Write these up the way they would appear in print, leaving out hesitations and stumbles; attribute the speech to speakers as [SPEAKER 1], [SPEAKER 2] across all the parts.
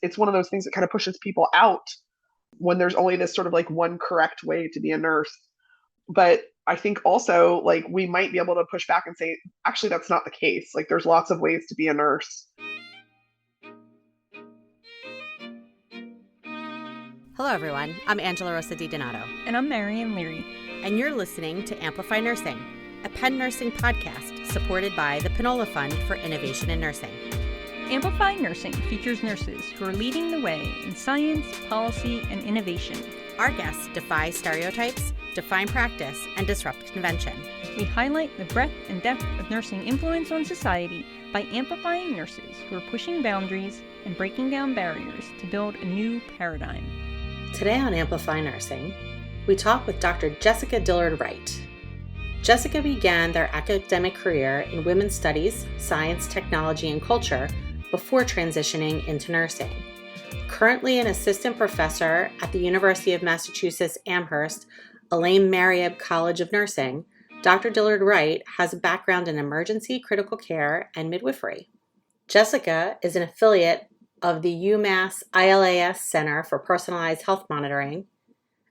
[SPEAKER 1] it's one of those things that kind of pushes people out when there's only this sort of like one correct way to be a nurse. But I think also like we might be able to push back and say, actually, that's not the case. Like there's lots of ways to be a nurse.
[SPEAKER 2] Hello, everyone. I'm Angela Rosa Di Donato.
[SPEAKER 3] And I'm Marian Leary.
[SPEAKER 2] And you're listening to Amplify Nursing, a Penn nursing podcast supported by the Pinola Fund for Innovation in Nursing.
[SPEAKER 3] Amplify Nursing features nurses who are leading the way in science, policy, and innovation.
[SPEAKER 2] Our guests defy stereotypes, define practice, and disrupt convention.
[SPEAKER 3] We highlight the breadth and depth of nursing influence on society by amplifying nurses who are pushing boundaries and breaking down barriers to build a new paradigm.
[SPEAKER 2] Today on Amplify Nursing, we talk with Dr. Jessica Dillard-Wright. Jessica began their academic career in women's studies, science, technology, and culture before transitioning into nursing. Currently an assistant professor at the University of Massachusetts Amherst Elaine Marieb College of Nursing, Dr. Dillard-Wright has a background in emergency critical care and midwifery. Jessica is an affiliate of the UMass ILAS Center for Personalized Health Monitoring,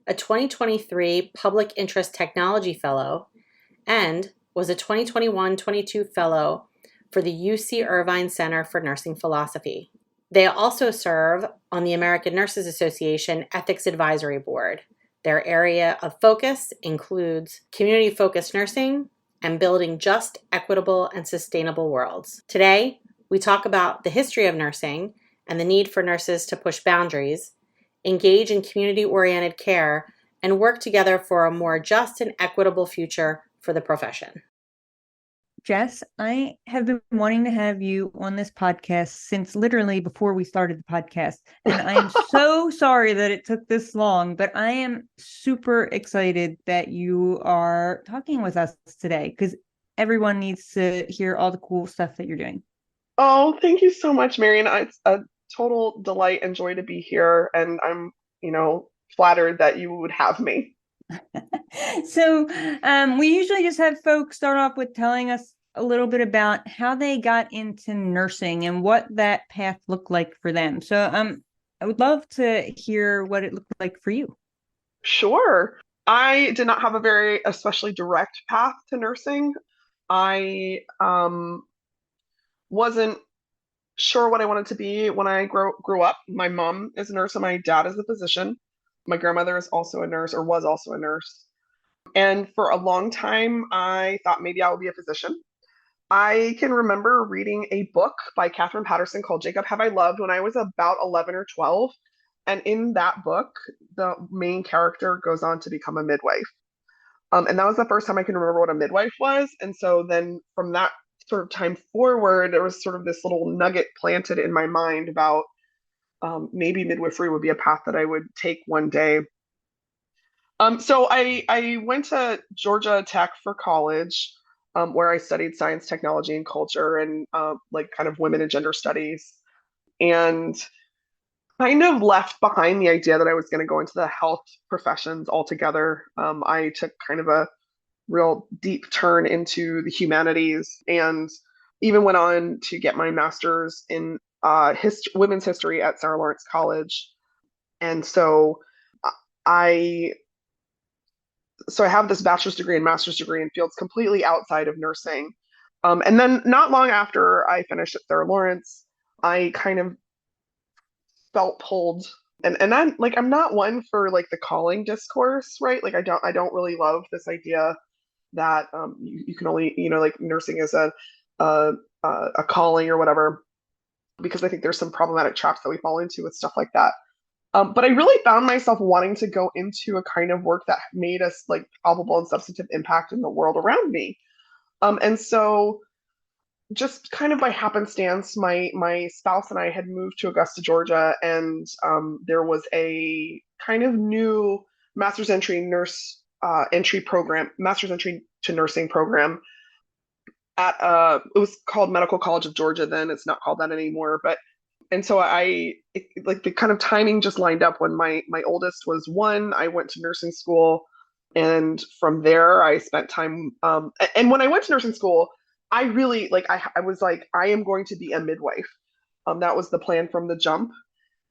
[SPEAKER 2] a 2023 Public Interest Technology Fellow, and was a 2021-22 Fellow for the UC Irvine Center for Nursing Philosophy. They also serve on the American Nurses Association Ethics Advisory Board. Their area of focus includes community-focused nursing and building just, equitable, and sustainable worlds. Today, we talk about the history of nursing and the need for nurses to push boundaries, engage in community-oriented care, and work together for a more just and equitable future for the profession.
[SPEAKER 3] Jess, I have been wanting to have you on this podcast since literally before we started the podcast. And I am so sorry that it took this long, but I am super excited that you are talking with us today because everyone needs to hear all the cool stuff that you're doing.
[SPEAKER 1] Oh, thank you so much, Marian. It's a total delight and joy to be here. And I'm, flattered that you would have me.
[SPEAKER 3] So we usually just have folks start off with telling us a little bit about how they got into nursing and what that path looked like for them. So I would love to hear what it looked like for you.
[SPEAKER 1] Sure. I did not have a very especially direct path to nursing. I wasn't sure what I wanted to be when I grew up. My mom is a nurse and my dad is a physician. My grandmother is also a nurse or was also a nurse. And for a long time, I thought maybe I would be a physician. I can remember reading a book by Catherine Patterson called Jacob Have I Loved when I was about 11 or 12. And in that book, the main character goes on to become a midwife. And that was the first time I can remember what a midwife was. And so then from that sort of time forward, there was sort of this little nugget planted in my mind about maybe midwifery would be a path that I would take one day. So I went to Georgia Tech for college, where I studied science, technology, and culture, and like kind of women and gender studies, and kind of left behind the idea that I was going to go into the health professions altogether. I took kind of a real deep turn into the humanities, and even went on to get my master's in women's history at Sarah Lawrence College, and so I have this bachelor's degree and master's degree in fields completely outside of nursing. And then not long after I finished at Sarah Lawrence, I kind of felt pulled. And I'm not one for like the calling discourse, right? Like I don't really love this idea that you can only, like nursing is a calling or whatever, because I think there's some problematic traps that we fall into with stuff like that. But I really found myself wanting to go into a kind of work that made us like palpable and substantive impact in the world around me. And so just kind of by happenstance, my spouse and I had moved to Augusta, Georgia, and there was a kind of new master's entry to nursing program at it was called Medical College of Georgia then. It's not called that anymore, but and so like the kind of timing just lined up when my oldest was 1. I went to nursing school, and from there I spent time. And when I went to nursing school, I really I was like, I am going to be a midwife. That was the plan from the jump.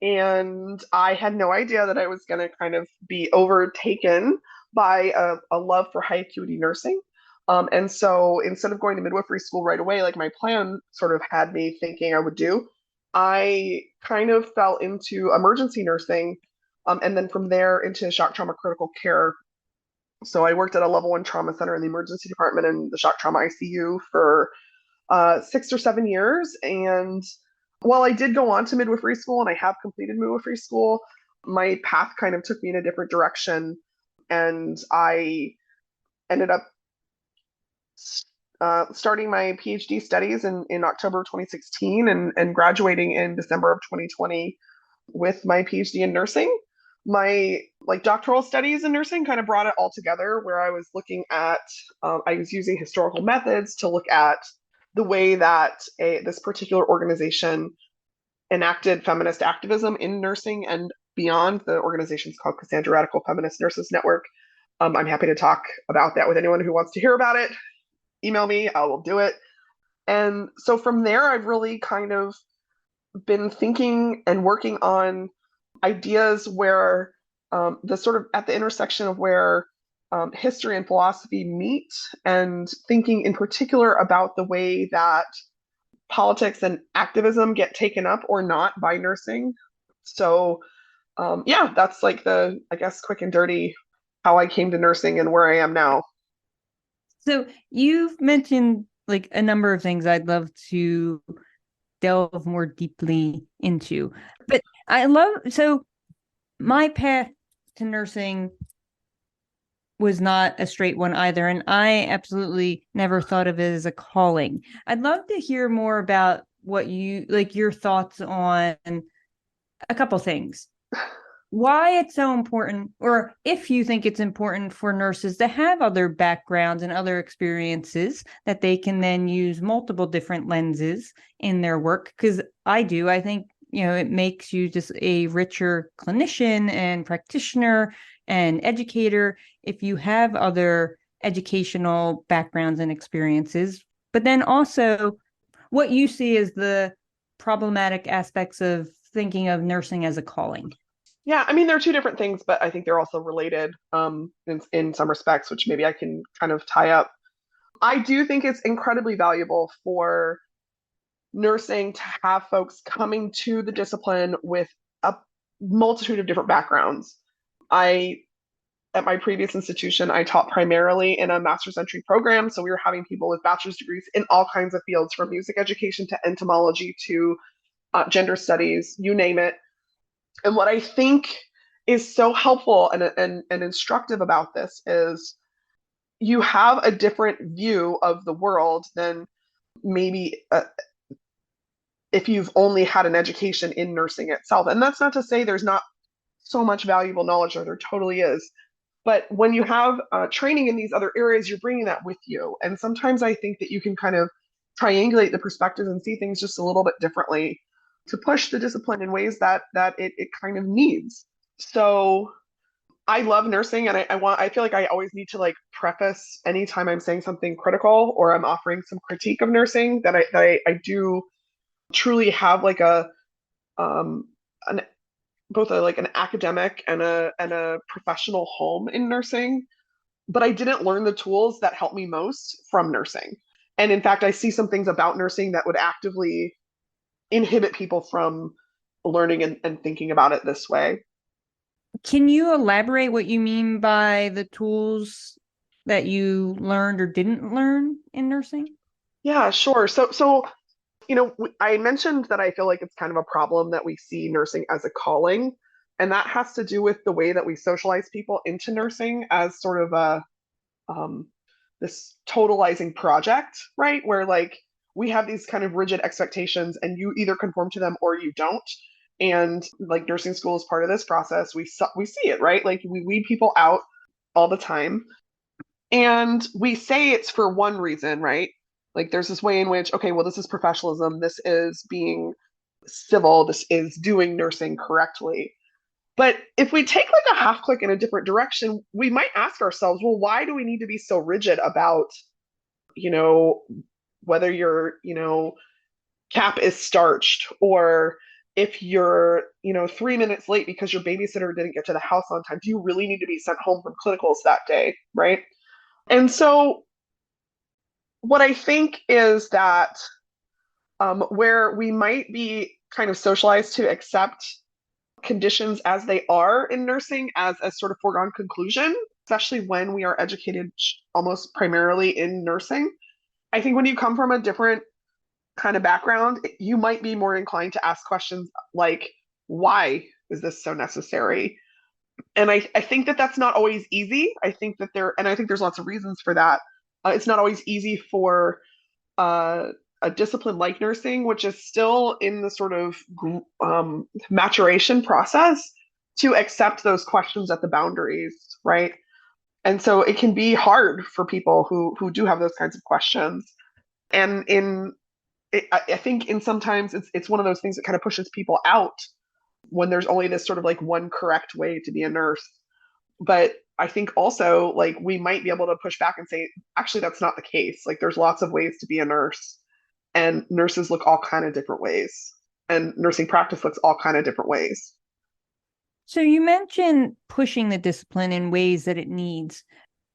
[SPEAKER 1] And I had no idea that I was going to kind of be overtaken by a love for high acuity nursing. And so instead of going to midwifery school right away, like my plan sort of had me thinking I would do, I kind of fell into emergency nursing, and then from there into shock trauma critical care. So I worked at a level one trauma center in the emergency department and the shock trauma ICU for 6 or 7 years. And while I did go on to midwifery school and I have completed midwifery school, my path kind of took me in a different direction. And I ended up starting my PhD studies in October of 2016 and graduating in December of 2020 with my PhD in nursing. My like doctoral studies in nursing kind of brought it all together where I was looking at, I was using historical methods to look at the way that this particular organization enacted feminist activism in nursing and beyond. The organization is called Cassandra Radical Feminist Nurses Network. I'm happy to talk about that with anyone who wants to hear about it. Email me, I will do it. And so from there, I've really kind of been thinking and working on ideas where the sort of at the intersection of where history and philosophy meet, and thinking in particular about the way that politics and activism get taken up or not by nursing. So, yeah, that's like the, I guess, quick and dirty how I came to nursing and where I am now.
[SPEAKER 3] So you've mentioned like a number of things I'd love to delve more deeply into. But so my path to nursing was not a straight one either. And I absolutely never thought of it as a calling. I'd love to hear more about what your thoughts on a couple things. Why it's so important, or if you think it's important for nurses to have other backgrounds and other experiences that they can then use multiple different lenses in their work. Because I do, I think, it makes you just a richer clinician and practitioner and educator if you have other educational backgrounds and experiences. But then also what you see as the problematic aspects of thinking of nursing as a calling.
[SPEAKER 1] Yeah, I mean, they're two different things, but I think they're also related in some respects, which maybe I can kind of tie up. I do think it's incredibly valuable for nursing to have folks coming to the discipline with a multitude of different backgrounds. I, at my previous institution, I taught primarily in a master's entry program. So we were having people with bachelor's degrees in all kinds of fields, from music education to entomology to gender studies, you name it. And what I think is so helpful and instructive about this is you have a different view of the world than maybe if you've only had an education in nursing itself. And that's not to say there's not so much valuable knowledge there totally is. But when you have training in these other areas, you're bringing that with you. And sometimes I think that you can kind of triangulate the perspectives and see things just a little bit differently to push the discipline in ways that it kind of needs. So I love nursing, and I feel like I always need to like preface anytime I'm saying something critical or I'm offering some critique of nursing that I do truly have like a an both like an academic and a professional home in nursing, but I didn't learn the tools that help me most from nursing. And in fact, I see some things about nursing that would actively inhibit people from learning and thinking about it this way.
[SPEAKER 3] Can you elaborate what you mean by the tools that you learned or didn't learn in nursing?
[SPEAKER 1] Yeah, sure. So I mentioned that I feel like it's kind of a problem that we see nursing as a calling, and that has to do with the way that we socialize people into nursing as sort of a this totalizing project, right? Where like we have these kind of rigid expectations, and you either conform to them or you don't. And like nursing school is part of this process. We see it, right? Like we weed people out all the time, and we say it's for one reason, right? Like there's this way in which, okay, well, this is professionalism, this is being civil, this is doing nursing correctly. But if we take like a half click in a different direction, we might ask ourselves, well, why do we need to be so rigid about, you know, whether your, cap is starched, or if you're, 3 minutes late because your babysitter didn't get to the house on time, do you really need to be sent home from clinicals that day, right? And so what I think is that where we might be kind of socialized to accept conditions as they are in nursing as a sort of foregone conclusion, especially when we are educated almost primarily in nursing. I think when you come from a different kind of background, you might be more inclined to ask questions like, why is this so necessary? And I think that that's not always easy. I think there's lots of reasons for that. It's not always easy for uh, a discipline like nursing, which is still in the sort of maturation process, to accept those questions at the boundaries, right? And so it can be hard for people who do have those kinds of questions. And I think in sometimes it's one of those things that kind of pushes people out when there's only this sort of like one correct way to be a nurse. But I think also like we might be able to push back and say, actually, that's not the case. Like there's lots of ways to be a nurse, and nurses look all kind of different ways, and nursing practice looks all kind of different ways.
[SPEAKER 3] So you mentioned pushing the discipline in ways that it needs.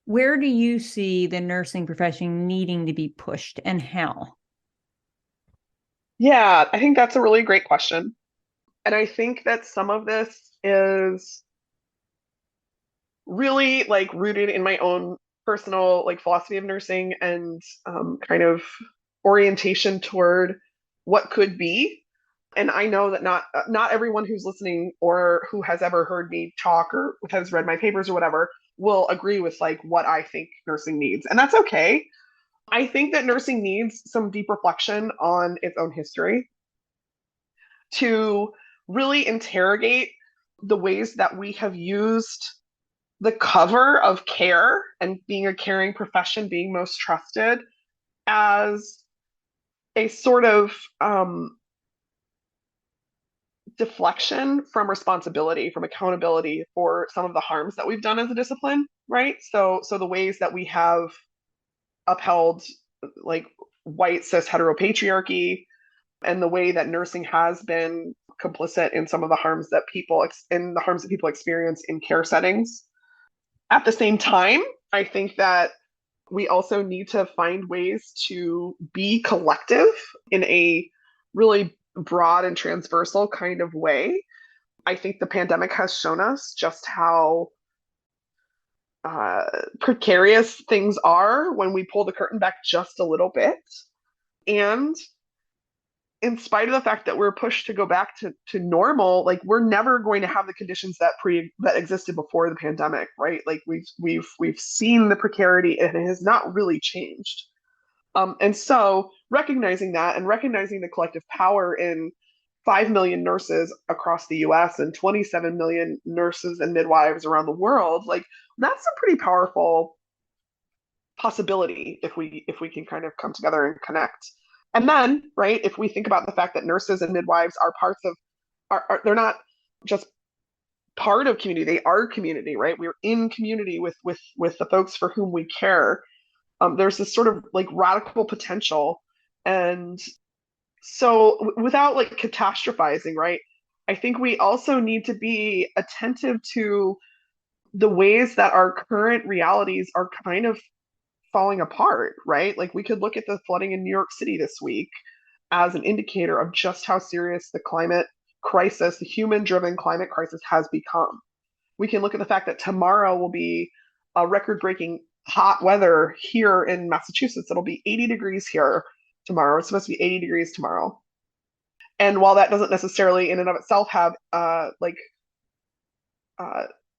[SPEAKER 3] Where do you see the nursing profession needing to be pushed and how?
[SPEAKER 1] Yeah, I think that's a really great question. And I think that some of this is really like rooted in my own personal like philosophy of nursing and kind of orientation toward what could be. And I know that not everyone who's listening or who has ever heard me talk or has read my papers or whatever will agree with like what I think nursing needs, and that's okay. I think that nursing needs some deep reflection on its own history, to really interrogate the ways that we have used the cover of care and being a caring profession, being most trusted, as a sort of deflection from responsibility, from accountability for some of the harms that we've done as a discipline, right? So the ways that we have upheld like white cis heteropatriarchy, and the way that nursing has been complicit in some of the harms that people experience in care settings. At the same time, I think that we also need to find ways to be collective in a really broad and transversal kind of way. I think the pandemic has shown us just how precarious things are when we pull the curtain back just a little bit. And in spite of the fact that we're pushed to go back to normal, like we're never going to have the conditions that existed before the pandemic, right? Like we've seen the precarity and it has not really changed. And so recognizing that and recognizing the collective power in 5 million nurses across the US and 27 million nurses and midwives around the world, like that's a pretty powerful possibility if we can kind of come together and connect. And then, right, if we think about the fact that nurses and midwives are parts of they're not just part of community, they are community, right? We're in community with the folks for whom we care. There's this sort of like radical potential. And so without like catastrophizing, right? I think we also need to be attentive to the ways that our current realities are kind of falling apart, right? Like we could look at the flooding in New York City this week as an indicator of just how serious the climate crisis, the human driven climate crisis has become. We can look at the fact that tomorrow will be a record breaking hot weather here in Massachusetts. It'll be 80 degrees here tomorrow. It's supposed to be 80 degrees tomorrow. And while that doesn't necessarily in and of itself have uh,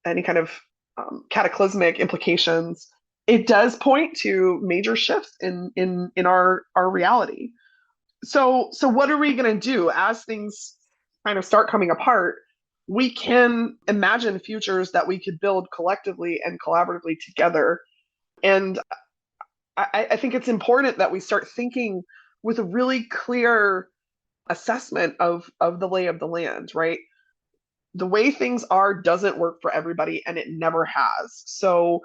[SPEAKER 1] any kind of cataclysmic implications, it does point to major shifts in our reality. So what are we going to do as things kind of start coming apart? We can imagine futures that we could build collectively and collaboratively together. And I think it's important that we start thinking with a really clear assessment of the lay of the land, right? The way things are doesn't work for everybody, and it never has. So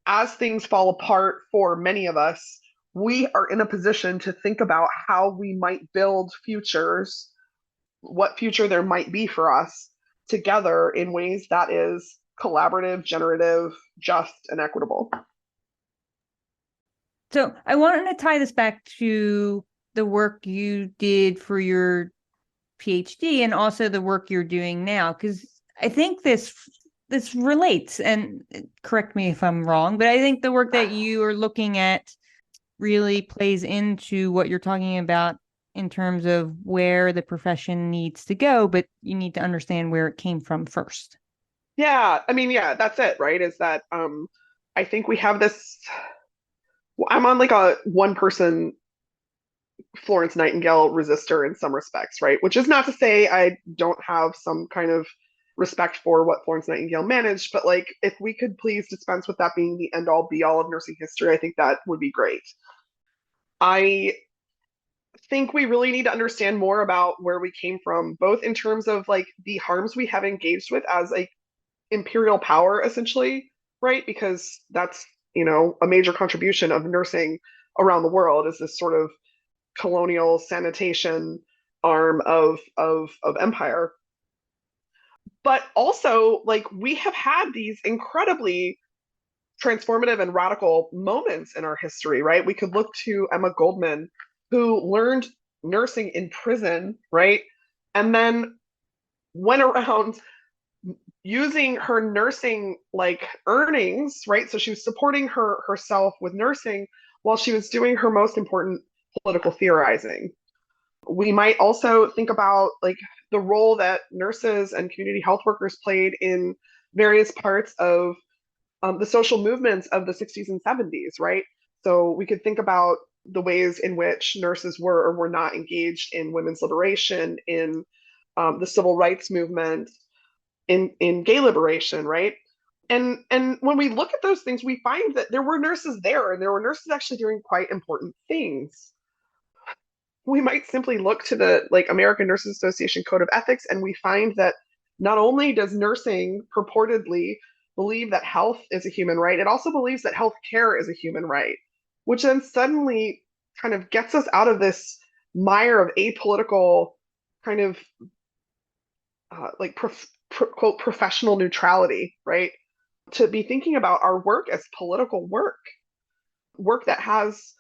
[SPEAKER 1] as things fall apart for many of us, we are in a position to think about how we might build futures what future there might be for us together in ways that is collaborative, generative, just, and equitable.
[SPEAKER 3] So I wanted to tie this back to the work you did for your PhD and also the work you're doing now, because I think this relates, and correct me if I'm wrong, but I think the work that you are looking at really plays into what you're talking about in terms of where the profession needs to go, but you need to understand where it came from first.
[SPEAKER 1] Yeah, I mean, yeah, that's it, right? Is that I think we have this. I'm on like a one person Florence Nightingale resistor in some respects, right? Which is not to say I don't have some kind of respect for what Florence Nightingale managed, but like if we could please dispense with that being the end all be all of nursing history, I think that would be great. I think we really need to understand more about where we came from, both in terms of like the harms we have engaged with as like imperial power, essentially, right? Because that's, a major contribution of nursing around the world is this sort of colonial sanitation arm of empire. But also, like, we have had these incredibly transformative and radical moments in our history, right? We could look to Emma Goldman, who learned nursing in prison, right? And then went around using her nursing like earnings, right? So she was supporting herself with nursing while she was doing her most important political theorizing. We might also think about like the role that nurses and community health workers played in various parts of the social movements of the 60s and 70s, right? So we could think about the ways in which nurses were or were not engaged in women's liberation, in the civil rights movement, in gay liberation, right? And when we look at those things, we find that there were nurses there, and there were nurses actually doing quite important things. We might simply look to the like American Nurses Association Code of Ethics, and we find that not only does nursing purportedly believe that health is a human right, it also believes that health care is a human right, which then suddenly kind of gets us out of this mire of apolitical kind of like quote professional neutrality, right? To be thinking about our work as political work that has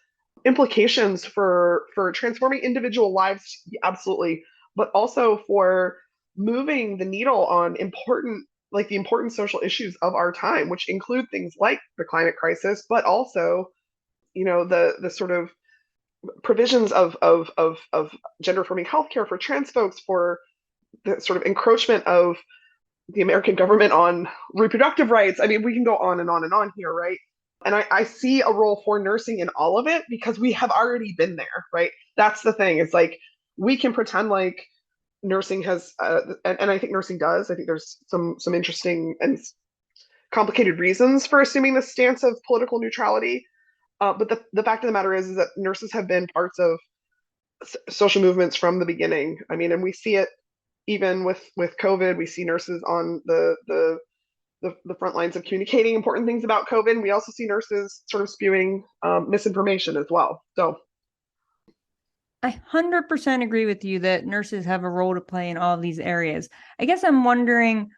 [SPEAKER 1] implications for transforming individual lives, absolutely, but also for moving the needle on the important social issues of our time, which include things like the climate crisis, but also, the sort of provisions of gender affirming healthcare for trans folks, for the sort of encroachment of the American government on reproductive rights. I mean, we can go on and on and on here, right? And I see a role for nursing in all of it because we have already been there, right? That's the thing. It's like we can pretend like nursing has, and I think nursing does. I think there's some interesting and complicated reasons for assuming this stance of political neutrality. But the fact of the matter is that nurses have been parts of social movements from the beginning. I mean, and we see it even with COVID. We see nurses on the front lines of communicating important things about COVID. And we also see nurses sort of spewing misinformation as well. So
[SPEAKER 3] I 100% agree with you that nurses have a role to play in all of these areas. I guess I'm wondering,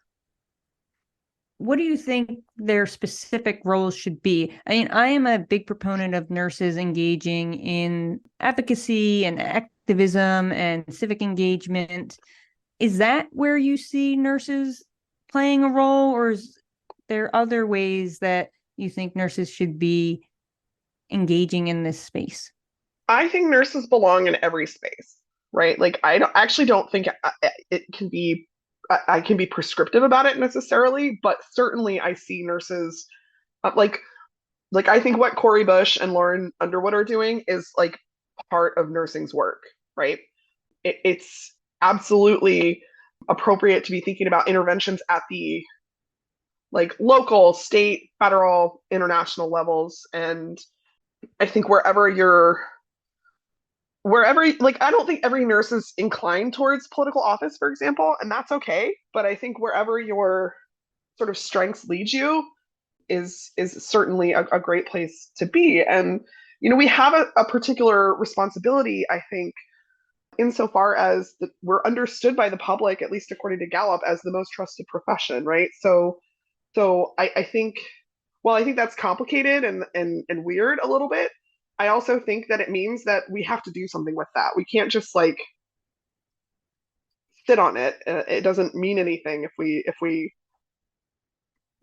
[SPEAKER 3] what do you think their specific roles should be? I mean, I am a big proponent of nurses engaging in advocacy and activism and civic engagement. Is that where you see nurses playing a role, or is there other ways that you think nurses should be engaging in this space?
[SPEAKER 1] I think nurses belong in every space, right? Like actually don't think it can be I can be prescriptive about it necessarily, but certainly I see nurses like I think what Corey Bush and Lauren Underwood are doing is like part of nursing's work, right? It's absolutely appropriate to be thinking about interventions at the like local, state, federal, international levels. And I think wherever like I don't think every nurse is inclined towards political office, for example, and that's okay. But I think wherever your sort of strengths lead you is certainly a great place to be. And we have a particular responsibility, I think, insofar as we're understood by the public, at least according to Gallup, as the most trusted profession, right? So I think, well, I think that's complicated and weird a little bit. I also think that it means that we have to do something with that. We can't just like sit on it. It doesn't mean anything if we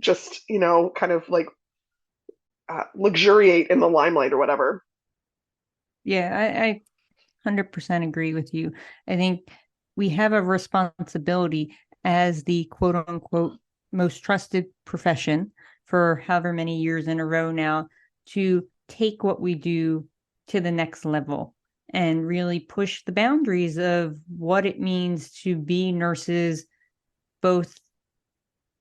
[SPEAKER 1] just, kind of like luxuriate in the limelight or whatever.
[SPEAKER 3] Yeah, I 100% agree with you. I think we have a responsibility as the quote unquote most trusted profession for however many years in a row now to take what we do to the next level and really push the boundaries of what it means to be nurses, both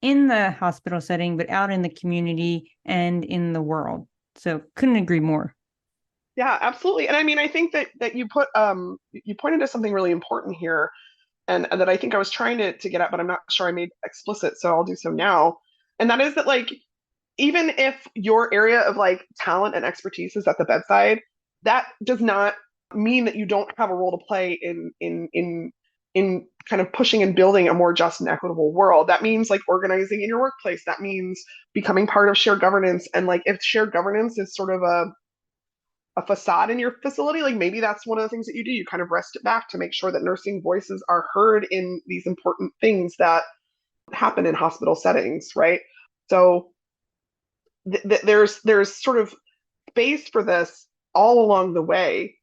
[SPEAKER 3] in the hospital setting, but out in the community and in the world. So couldn't agree more.
[SPEAKER 1] Yeah, absolutely. And I mean, I think that you pointed to something really important here, and that I think I was trying to get at, but I'm not sure I made explicit, so I'll do so now. And that is that, like, even if your area of like talent and expertise is at the bedside, that does not mean that you don't have a role to play in kind of pushing and building a more just and equitable world. That means like organizing in your workplace. That means becoming part of shared governance. And like if shared governance is sort of a facade in your facility, like maybe that's one of the things that you do. You kind of rest it back to make sure that nursing voices are heard in these important things that happen in hospital settings, right? So there's sort of space for this all along the way.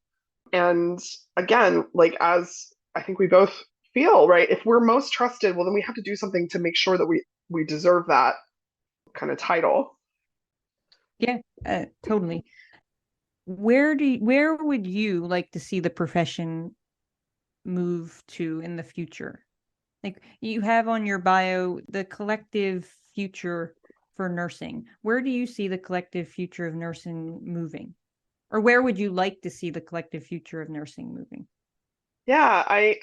[SPEAKER 1] And again, like as I think we both feel, right, if we're most trusted, well then we have to do something to make sure that we deserve that kind of title.
[SPEAKER 3] Yeah, totally. Where would you like to see the profession move to in the future? Like you have on your bio the collective future for nursing. Where do you see the collective future of nursing moving? Or where would you like to see the collective future of nursing moving?
[SPEAKER 1] Yeah, I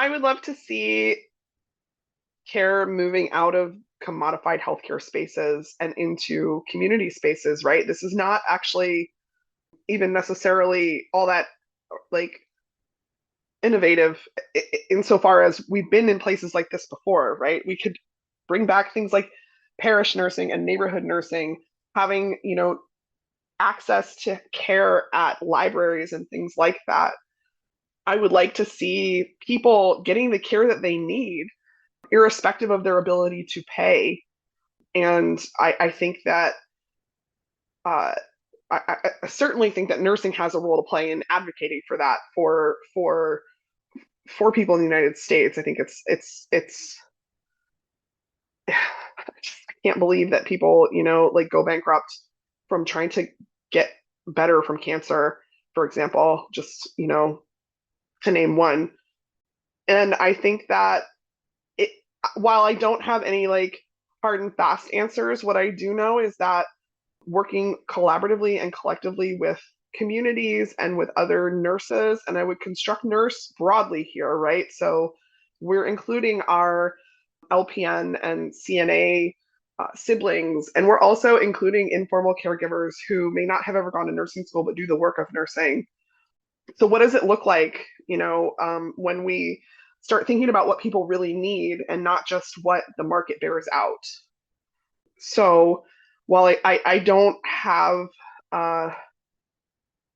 [SPEAKER 1] would love to see care moving out of commodified healthcare spaces and into community spaces, right? This is not actually even necessarily all that like innovative insofar as we've been in places like this before, right? We could bring back things like parish nursing and neighborhood nursing, having, access to care at libraries and things like that. I would like to see people getting the care that they need, irrespective of their ability to pay. And I think that I certainly think that nursing has a role to play in advocating for that for people in the United States. I think it's I just can't believe that people, like go bankrupt from trying to get better from cancer, for example, just, to name one. And I think that it, while I don't have any like hard and fast answers, what I do know is that working collaboratively and collectively with communities and with other nurses, and I would construct nurse broadly here, right? So we're including our LPN and CNA siblings, and we're also including informal caregivers who may not have ever gone to nursing school but do the work of nursing. So, what does it look like, when we start thinking about what people really need and not just what the market bears out? So, while I don't have a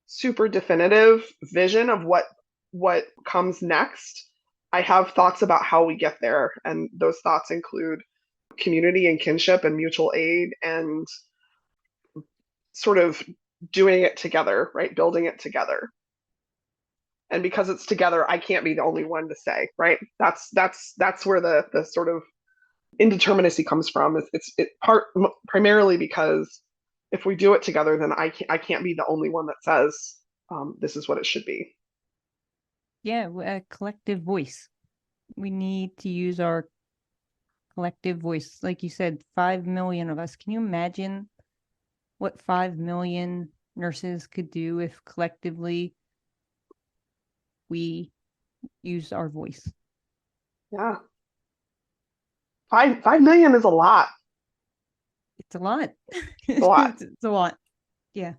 [SPEAKER 1] super definitive vision of what comes next, I have thoughts about how we get there, and those thoughts include community and kinship and mutual aid and sort of doing it together, right? Building it together. And because it's together, I can't be the only one to say, right? That's where the sort of indeterminacy comes from. It's primarily because if we do it together, then I can't be the only one that says this is what it should be.
[SPEAKER 3] Yeah, a collective voice. We need to use our collective voice. Like you said, 5 million of us. Can you imagine what 5 million nurses could do if collectively we use our voice?
[SPEAKER 1] Yeah, 5 million is a lot.
[SPEAKER 3] It's a lot.
[SPEAKER 1] It's a lot.
[SPEAKER 3] It's a lot. Yeah.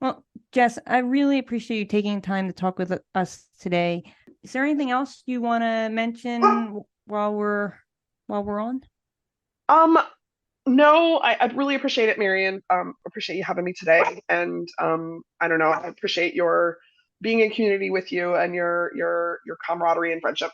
[SPEAKER 3] Well, Jess, I really appreciate you taking time to talk with us today. Is there anything else you want to mention while we're on?
[SPEAKER 1] Um, no, I really appreciate it, Marion. Appreciate you having me today. And I don't know, I appreciate your being in community with you and your camaraderie and friendship.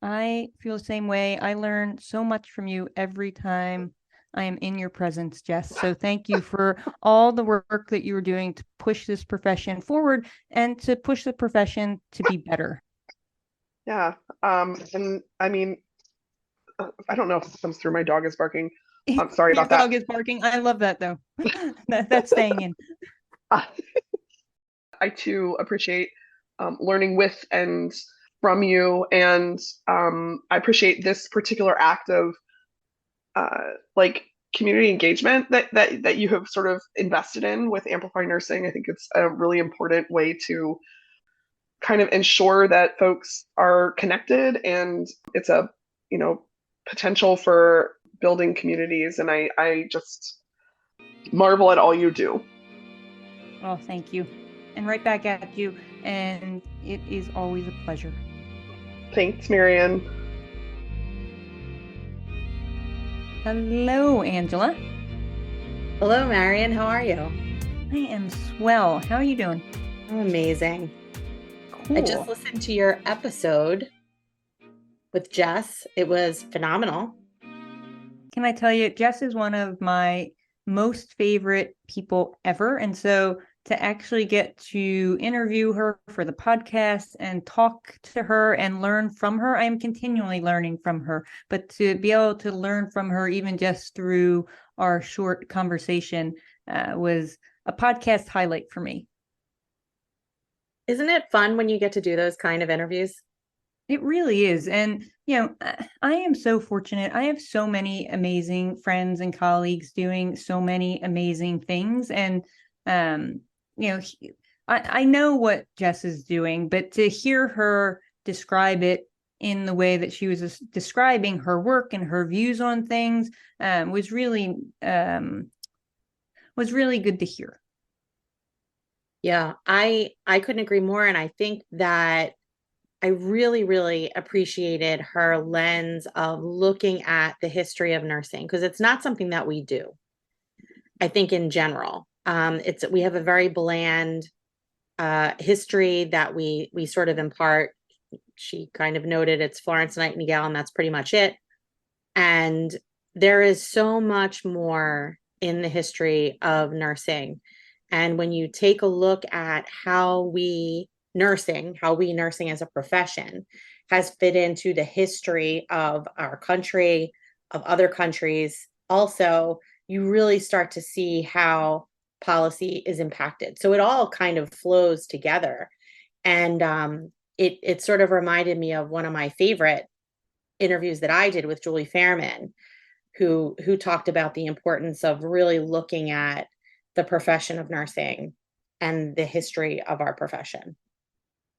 [SPEAKER 3] I feel the same way. I learn so much from you every time I am in your presence, Jess. So thank you for all the work that you are doing to push this profession forward and to push the profession to be better.
[SPEAKER 1] Yeah. And I mean, I don't know if it comes through. My dog is barking. I'm sorry
[SPEAKER 3] Your
[SPEAKER 1] about that.
[SPEAKER 3] dog is barking. I love that though. That's staying in.
[SPEAKER 1] I too appreciate learning with and from you, and I appreciate this particular act of like community engagement that you have sort of invested in with Amplify Nursing. I think it's a really important way to kind of ensure that folks are connected, and it's a potential for building communities. And I just marvel at all you do.
[SPEAKER 3] Oh, thank you. And right back at you. And it is always a pleasure.
[SPEAKER 1] Thanks, Marion.
[SPEAKER 3] Hello, Angela.
[SPEAKER 2] Hello, Marion. How are you?
[SPEAKER 3] I am swell. How are you doing?
[SPEAKER 2] I'm amazing.
[SPEAKER 3] Cool.
[SPEAKER 2] I just listened to your episode with Jess. It was phenomenal.
[SPEAKER 3] Can I tell you, Jess is one of my most favorite people ever. And so to actually get to interview her for the podcast and talk to her and learn from her, I am continually learning from her. But to be able to learn from her, even just through our short conversation, was a podcast highlight for me.
[SPEAKER 2] Isn't it fun when you get to do those kind of interviews?
[SPEAKER 3] It really is. And, I am so fortunate. I have so many amazing friends and colleagues doing so many amazing things. And, I know what Jess is doing, but to hear her describe it in the way that she was describing her work and her views on things was really good to hear.
[SPEAKER 2] Yeah, I couldn't agree more. And I think that I really, really appreciated her lens of looking at the history of nursing, because it's not something that we do. I think in general, we have a very bland history that we sort of impart. She kind of noted it's Florence Nightingale, and that's pretty much it. And there is so much more in the history of nursing. And when you take a look at how we nursing as a profession has fit into the history of our country, of other countries, also, you really start to see how policy is impacted. So it all kind of flows together. And it sort of reminded me of one of my favorite interviews that I did with Julie Fairman, who talked about the importance of really looking at the profession of nursing and the history of our profession.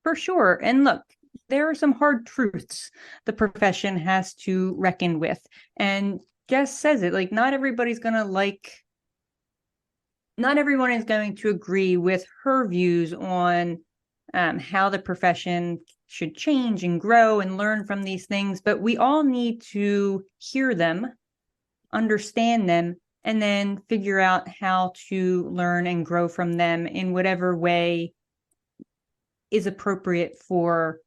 [SPEAKER 3] For sure. And look, there are some hard truths the profession has to reckon with. And Jess says it, like, not everyone is going to agree with her views on how the profession should change and grow and learn from these things. But we all need to hear them, understand them, and then figure out how to learn and grow from them in whatever way is appropriate for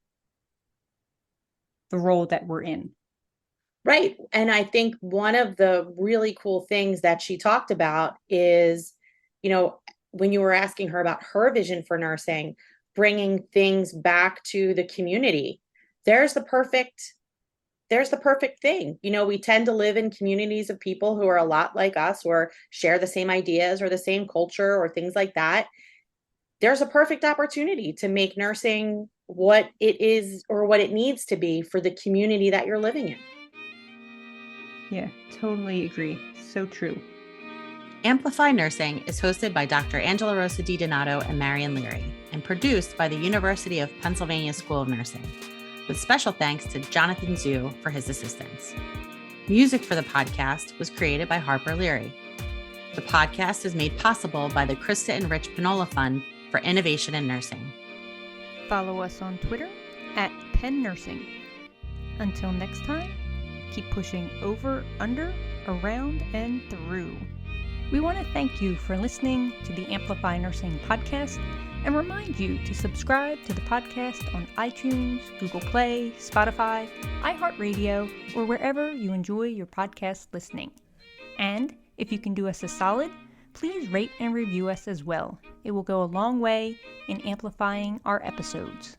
[SPEAKER 3] the role that we're in.
[SPEAKER 2] Right. And I think one of the really cool things that she talked about is, when you were asking her about her vision for nursing, bringing things back to the community, there's the perfect thing. We tend to live in communities of people who are a lot like us, or share the same ideas or the same culture or things like that. There's a perfect opportunity to make nursing what it is or what it needs to be for the community that you're living in.
[SPEAKER 3] Yeah, totally agree. So true.
[SPEAKER 2] Amplify Nursing is hosted by Dr. Angela Rosa DiDonato and Marion Leary, and produced by the University of Pennsylvania School of Nursing, with special thanks to Jonathan Zhu for his assistance. Music for the podcast was created by Harper Leary. The podcast is made possible by the Krista and Rich Pinola Fund for Innovation in Nursing.
[SPEAKER 3] Follow us on Twitter at Penn Nursing. Until next time, keep pushing over, under, around, and through. We want to thank you for listening to the Amplify Nursing podcast and remind you to subscribe to the podcast on iTunes, Google Play, Spotify, iHeartRadio, or wherever you enjoy your podcast listening. And if you can do us a solid, please rate and review us as well. It will go a long way in amplifying our episodes.